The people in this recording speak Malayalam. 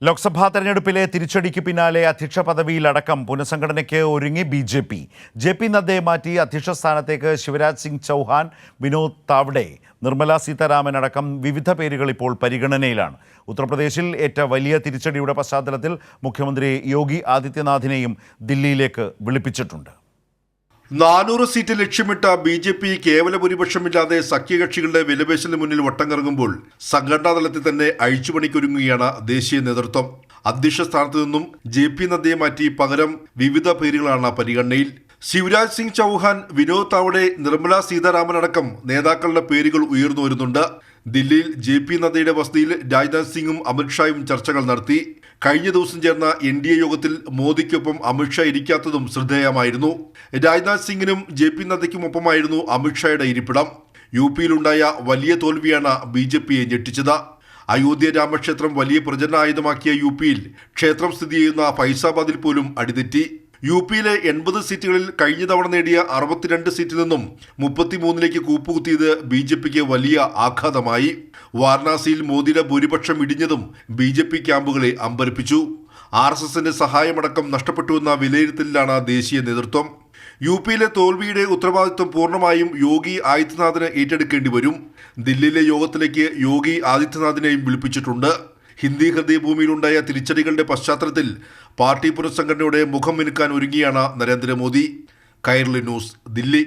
ലോക്സഭാ തെരഞ്ഞെടുപ്പിലെ തിരിച്ചടിക്ക് പിന്നാലെ അധ്യക്ഷ പദവിയിലടക്കം പുനഃസംഘടനയ്ക്ക് ഒരുങ്ങി ബി. ജെ പി നദ്ദയെ മാറ്റി അധ്യക്ഷ സ്ഥാനത്തേക്ക് ശിവരാജ് സിംഗ് ചൗഹാൻ, വിനോദ് താവ്ഡെ, നിർമ്മല സീതാരാമൻ അടക്കം വിവിധ പേരുകൾ ഇപ്പോൾ പരിഗണനയിലാണ്. ഉത്തർപ്രദേശിൽ ഏറ്റ വലിയ തിരിച്ചടിയുടെ പശ്ചാത്തലത്തിൽ മുഖ്യമന്ത്രി യോഗി ആദിത്യനാഥിനെയും ദില്ലിയിലേക്ക് വിളിപ്പിച്ചിട്ടുണ്ട്. 400 സീറ്റ് ലക്ഷ്യമിട്ട ബി.ജെ.പി കേവല ഭൂരിപക്ഷമില്ലാതെ സഖ്യകക്ഷികളുടെ വിലപേശലിന് മുന്നിൽ വട്ടങ്ങിറങ്ങുമ്പോൾ സംഘടനാ തലത്തിൽ തന്നെ അഴിച്ചുപണിക്കൊരുങ്ങുകയാണ് ദേശീയ നേതൃത്വം. അധ്യക്ഷ സ്ഥാനത്ത് നിന്നും ജെ.പി നദ്ദയെ മാറ്റി പകരം വിവിധ പേരുകളാണ് പരിഗണനയിൽ. ശിവരാജ് സിംഗ് ചൗഹാൻ, വിനോദ് താവ്ഡെ, നിർമ്മല സീതാരാമൻ അടക്കം നേതാക്കളുടെ പേരുകൾ ഉയർന്നു വരുന്നുണ്ട്. ദില്ലിയിൽ ജെ.പി നദ്ദയുടെ വസതിയിൽ രാജ്നാഥ് സിംഗും അമിത്ഷായും ചർച്ചകൾ നടത്തി. കഴിഞ്ഞ ദിവസം ചേർന്ന എൻ.ഡി.എ യോഗത്തിൽ മോദിക്കൊപ്പം അമിത്ഷാ ഇരിക്കാത്തതും ശ്രദ്ധേയമായിരുന്നു. രാജ്നാഥ് സിംഗിനും ജെ.പി നദ്ദയ്ക്കുമൊപ്പമായിരുന്നു അമിത്ഷായുടെ ഇരിപ്പിടം. യു.പിയിലുണ്ടായ വലിയ തോൽവിയാണ് ബി.ജെ.പിയെ ഞെട്ടിച്ചത്. അയോധ്യ രാമക്ഷേത്രം വലിയ പ്രചരണായുധമാക്കിയ യു.പിയിൽ ക്ഷേത്രം സ്ഥിതി ചെയ്യുന്ന ഫൈസാബാദിൽ പോലും അടിതെറ്റി. യു.പിയിലെ 80 സീറ്റുകളിൽ കഴിഞ്ഞ തവണ നേടിയ 62 സീറ്റിൽ നിന്നും 33ലേക്ക് കൂപ്പുകുത്തിയത് ബി.ജെ.പിക്ക് വലിയ ആഘാതമായി. വാരണാസിയിൽ മോദിയുടെ ഭൂരിപക്ഷം ഇടിഞ്ഞതും ബി.ജെ.പി ക്യാമ്പുകളെ അമ്പരപ്പിച്ചു. RSSന്റെ സഹായമടക്കം നഷ്ടപ്പെട്ടുവെന്ന വിലയിരുത്തലിലാണ് ദേശീയ നേതൃത്വം. യു.പിയിലെ തോൽവിയുടെ ഉത്തരവാദിത്വം പൂർണ്ണമായും യോഗി ആദിത്യനാഥിന് ഏറ്റെടുക്കേണ്ടി വരും. ദില്ലിയിലെ യോഗത്തിലേക്ക് യോഗി ആദിത്യനാഥിനെയും വിളിപ്പിച്ചിട്ടുണ്ട്. ഹിന്ദി ഹൃദയഭൂമിയിലുണ്ടായ തിരിച്ചടികളുടെ പശ്ചാത്തലത്തിൽ പാർട്ടി പുനഃസംഘടനയുടെ മുഖം മിനുക്കാൻ ഒരുങ്ങിയാണ് നരേന്ദ്രമോദി. കൈരളി ന്യൂസ്, ദില്ലി.